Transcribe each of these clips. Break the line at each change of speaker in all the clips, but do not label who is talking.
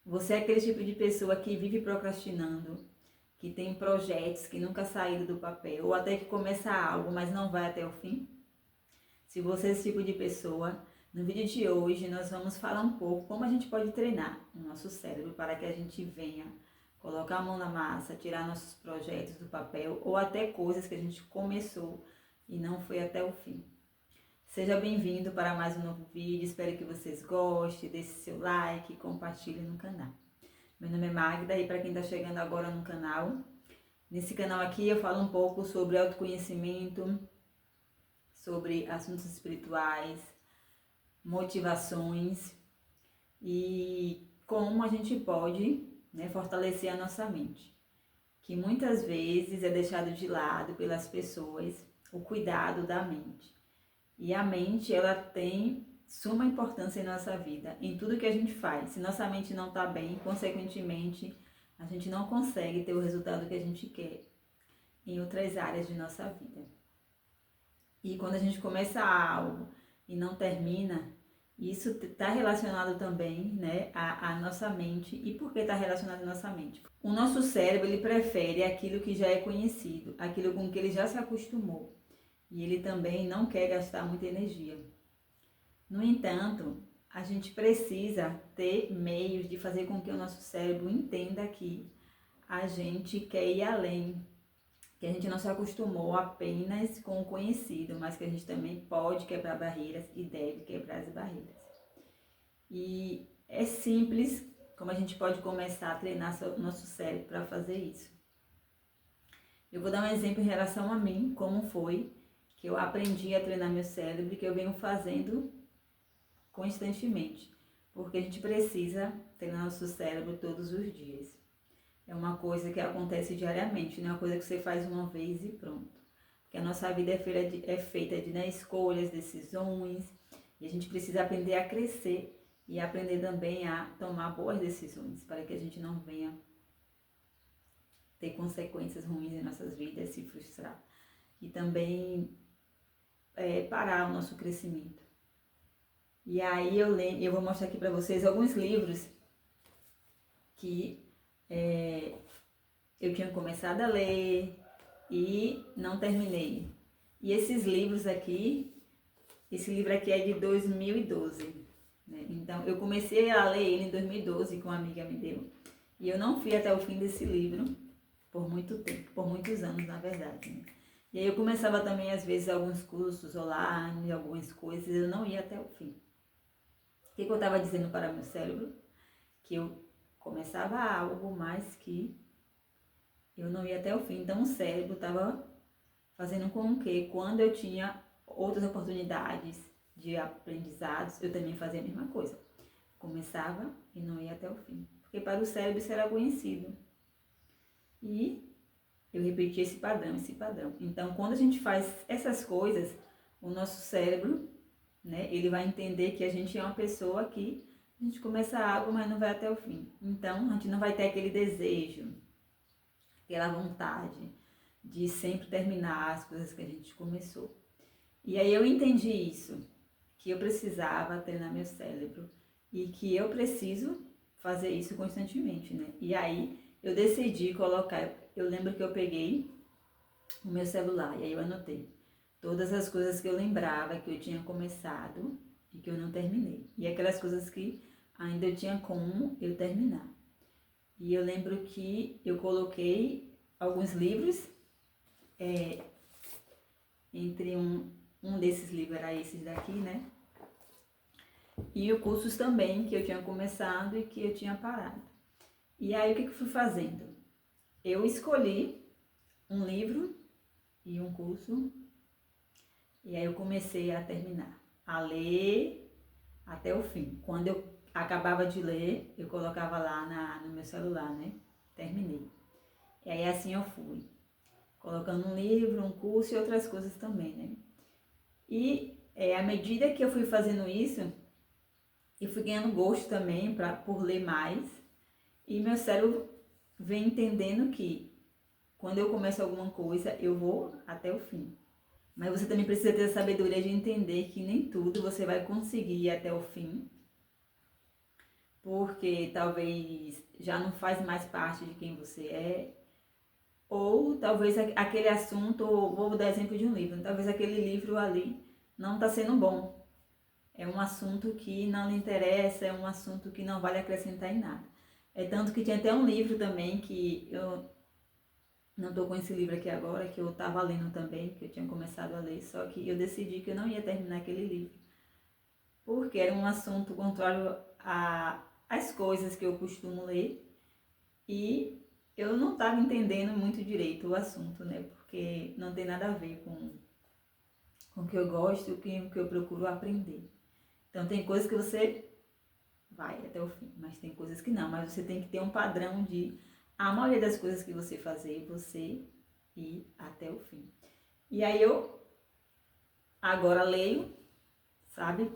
Você é aquele tipo de pessoa que vive procrastinando, que tem projetos que nunca saíram do papel, ou até que começa algo, mas não vai até o fim? Se você é esse tipo de pessoa, no vídeo de hoje nós vamos falar um pouco como a gente pode treinar o nosso cérebro para que a gente venha colocar a mão na massa, tirar nossos projetos do papel, ou até coisas que a gente começou e não foi até o fim. Seja bem-vindo para mais um novo vídeo, espero que vocês gostem, deixe seu like e compartilhe no canal. Meu nome é Magda e para quem está chegando agora no canal, nesse canal aqui eu falo um pouco sobre autoconhecimento, sobre assuntos espirituais, motivações e como a gente pode, fortalecer a nossa mente, que muitas vezes é deixado de lado pelas pessoas o cuidado da mente. E a mente, ela tem suma importância em nossa vida, em tudo que a gente faz. Se nossa mente não está bem, consequentemente, a gente não consegue ter o resultado que a gente quer em outras áreas de nossa vida. E quando a gente começa algo e não termina, isso está relacionado também, à nossa mente. E por que está relacionado à nossa mente? O nosso cérebro, ele prefere aquilo que já é conhecido, aquilo com que ele já se acostumou. E ele também não quer gastar muita energia. No entanto, a gente precisa ter meios de fazer com que o nosso cérebro entenda que a gente quer ir além, que a gente não se acostumou apenas com o conhecido, mas que a gente também pode quebrar barreiras e deve quebrar as barreiras. E é simples como a gente pode começar a treinar o nosso cérebro para fazer isso. Eu vou dar um exemplo em relação a mim, como foi que eu aprendi a treinar meu cérebro e que eu venho fazendo constantemente, porque a gente precisa treinar nosso cérebro todos os dias. É uma coisa que acontece diariamente, não é uma coisa que você faz uma vez e pronto. Porque a nossa vida é feita de escolhas, decisões, e a gente precisa aprender a crescer e aprender também a tomar boas decisões, para que a gente não venha ter consequências ruins em nossas vidas, se frustrar. E também parar o nosso crescimento. E aí eu vou mostrar aqui para vocês alguns livros que eu tinha começado a ler e não terminei. E esses livros aqui, esse livro aqui é de 2012, né? Então eu comecei a ler ele em 2012 que uma amiga me deu. E eu não fui até o fim desse livro por muito tempo, por muitos anos na verdade, né? E aí eu começava também às vezes alguns cursos online, algumas coisas, eu não ia até o fim. O que eu estava dizendo para meu cérebro? Que eu começava algo, mas que eu não ia até o fim. Então o cérebro estava fazendo com que quando eu tinha outras oportunidades de aprendizados, eu também fazia a mesma coisa. Começava e não ia até o fim. Porque para o cérebro isso era conhecido. E eu repetia esse padrão. Então quando a gente faz essas coisas, o nosso cérebro, ele vai entender que a gente é uma pessoa que a gente começa algo, mas não vai até o fim. Então, a gente não vai ter aquele desejo, aquela vontade de sempre terminar as coisas que a gente começou. E aí eu entendi isso, que eu precisava treinar meu cérebro e que eu preciso fazer isso constantemente, né? E aí eu decidi colocar, eu lembro que eu peguei o meu celular e aí eu anotei todas as coisas que eu lembrava que eu tinha começado e que eu não terminei. E aquelas coisas que ainda eu tinha como eu terminar. E eu lembro que eu coloquei alguns livros, entre um desses livros era esses daqui, né? E os cursos também que eu tinha começado e que eu tinha parado. E aí o que eu fui fazendo? Eu escolhi um livro e um curso. E aí eu comecei a terminar, a ler até o fim. Quando eu acabava de ler, eu colocava lá no meu celular, né? Terminei. E aí assim eu fui, colocando um livro, um curso e outras coisas também, né? E à medida que eu fui fazendo isso, eu fui ganhando gosto também por ler mais. E meu cérebro vem entendendo que quando eu começo alguma coisa, eu vou até o fim. Mas você também precisa ter a sabedoria de entender que nem tudo você vai conseguir ir até o fim. porque talvez já não faz mais parte de quem você é, ou talvez aquele assunto, vou dar exemplo de um livro, talvez aquele livro ali não está sendo bom. É um assunto que não lhe interessa, é um assunto que não vale acrescentar em nada. É tanto que tinha até um livro também que eu não estou com esse livro aqui agora, que eu estava lendo também, que eu tinha começado a ler, só que eu decidi que eu não ia terminar aquele livro, porque era um assunto contrário às coisas que eu costumo ler, e eu não estava entendendo muito direito o assunto, né? Porque não tem nada a ver com o que eu gosto e com o que eu procuro aprender. Então tem coisas que você vai até o fim, mas tem coisas que não, mas você tem que ter um padrão de a maioria das coisas que você fazer, você ir até o fim. E aí eu agora leio, sabe?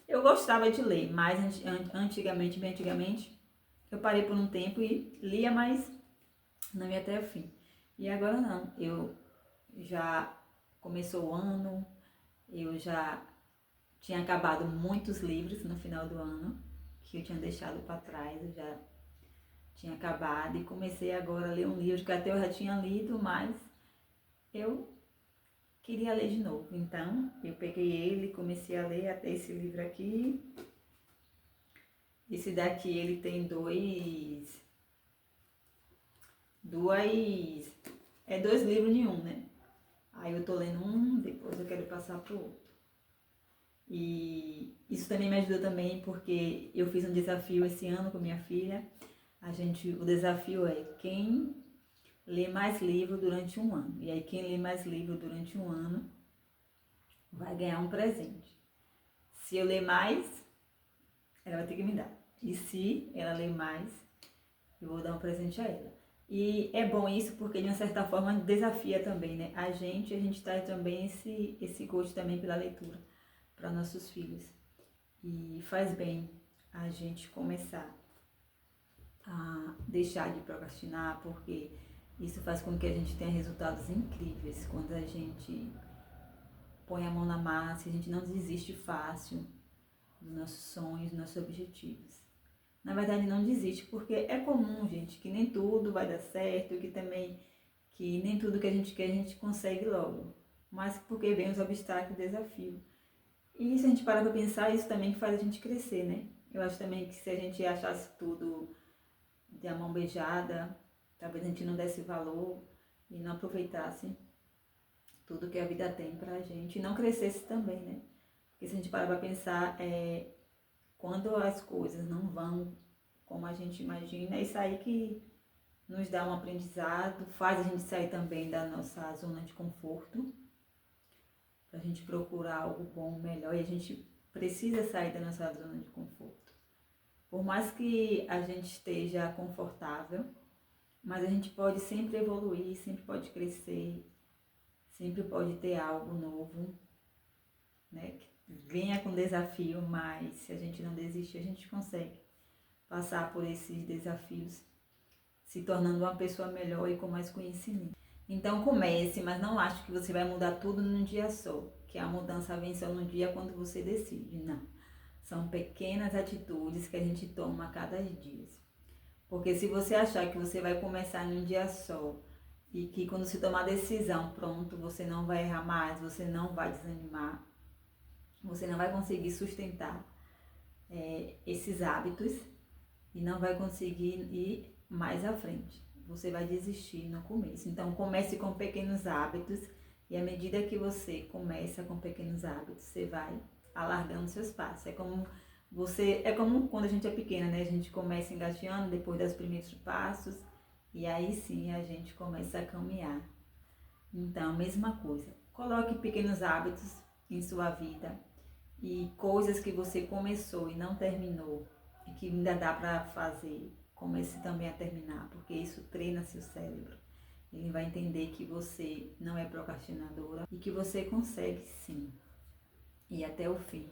Eu gostava de ler, mas antigamente, bem antigamente, eu parei por um tempo e lia, mas não ia até o fim. E agora não, eu já começou o ano, eu já tinha acabado muitos livros no final do ano, que eu tinha deixado para trás, eu já tinha acabado e comecei agora a ler um livro que até eu já tinha lido, mas eu queria ler de novo. Então, eu peguei ele, comecei a ler até esse livro aqui. Esse daqui, ele tem dois livros em um, né? Aí eu tô lendo um, depois eu quero passar pro outro. E isso também me ajudou também porque eu fiz um desafio esse ano com minha filha. O desafio é quem lê mais livro durante um ano. E aí quem lê mais livro durante um ano vai ganhar um presente. Se eu ler mais, ela vai ter que me dar. E se ela ler mais, eu vou dar um presente a ela. E é bom isso porque de uma certa forma desafia também, né? A gente traz também esse gosto também pela leitura para nossos filhos. E faz bem a gente começar a deixar de procrastinar, porque isso faz com que a gente tenha resultados incríveis quando a gente põe a mão na massa, a gente não desiste fácil dos nossos sonhos, dos nossos objetivos. Na verdade não desiste, porque é comum, gente, que nem tudo vai dar certo, que nem tudo que a gente quer a gente consegue logo, mas porque vem os obstáculos e desafios. E se a gente parar para pensar, isso também faz a gente crescer, né? Eu acho também que se a gente achasse tudo de a mão beijada, talvez a gente não desse valor e não aproveitasse tudo que a vida tem pra gente e não crescesse também, né? Porque se a gente parar pra pensar, quando as coisas não vão como a gente imagina, é isso aí que nos dá um aprendizado, faz a gente sair também da nossa zona de conforto, pra gente procurar algo bom, melhor, e a gente precisa sair da nossa zona de conforto. Por mais que a gente esteja confortável, mas a gente pode sempre evoluir, sempre pode crescer, sempre pode ter algo novo, né? Que venha com desafio, mas se a gente não desistir, a gente consegue passar por esses desafios, se tornando uma pessoa melhor e com mais conhecimento. Então comece, mas não ache que você vai mudar tudo num dia só, que a mudança vem só num dia quando você decide, não. São pequenas atitudes que a gente toma a cada dia. Porque se você achar que você vai começar num dia só e que quando se tomar decisão, pronto, você não vai errar mais, você não vai desanimar, você não vai conseguir sustentar esses hábitos e não vai conseguir ir mais à frente. Você vai desistir no começo. Então comece com pequenos hábitos e à medida que você começa com pequenos hábitos, você vai alargando seus passos. É como quando a gente é pequena, né? A gente começa engateando depois dos primeiros passos e aí sim a gente começa a caminhar. Então, mesma coisa. Coloque pequenos hábitos em sua vida e coisas que você começou e não terminou e que ainda dá para fazer, comece também a terminar, porque isso treina seu cérebro. Ele vai entender que você não é procrastinadora e que você consegue sim ir até o fim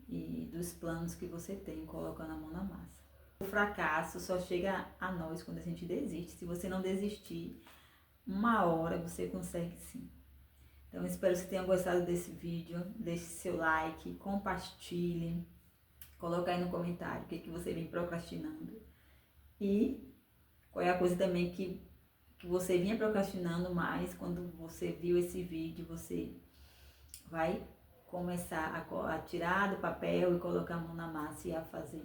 e dos planos que você tem, colocando a mão na massa. O fracasso só chega a nós quando a gente desiste. Se você não desistir, uma hora você consegue sim. Então, espero que você tenha gostado desse vídeo. Deixe seu like, compartilhe, Coloca aí no comentário o que você vem procrastinando. E qual é a coisa também que você vinha procrastinando mais. Quando você viu esse vídeo, você vai começar a tirar do papel e colocar a mão na massa e a fazer.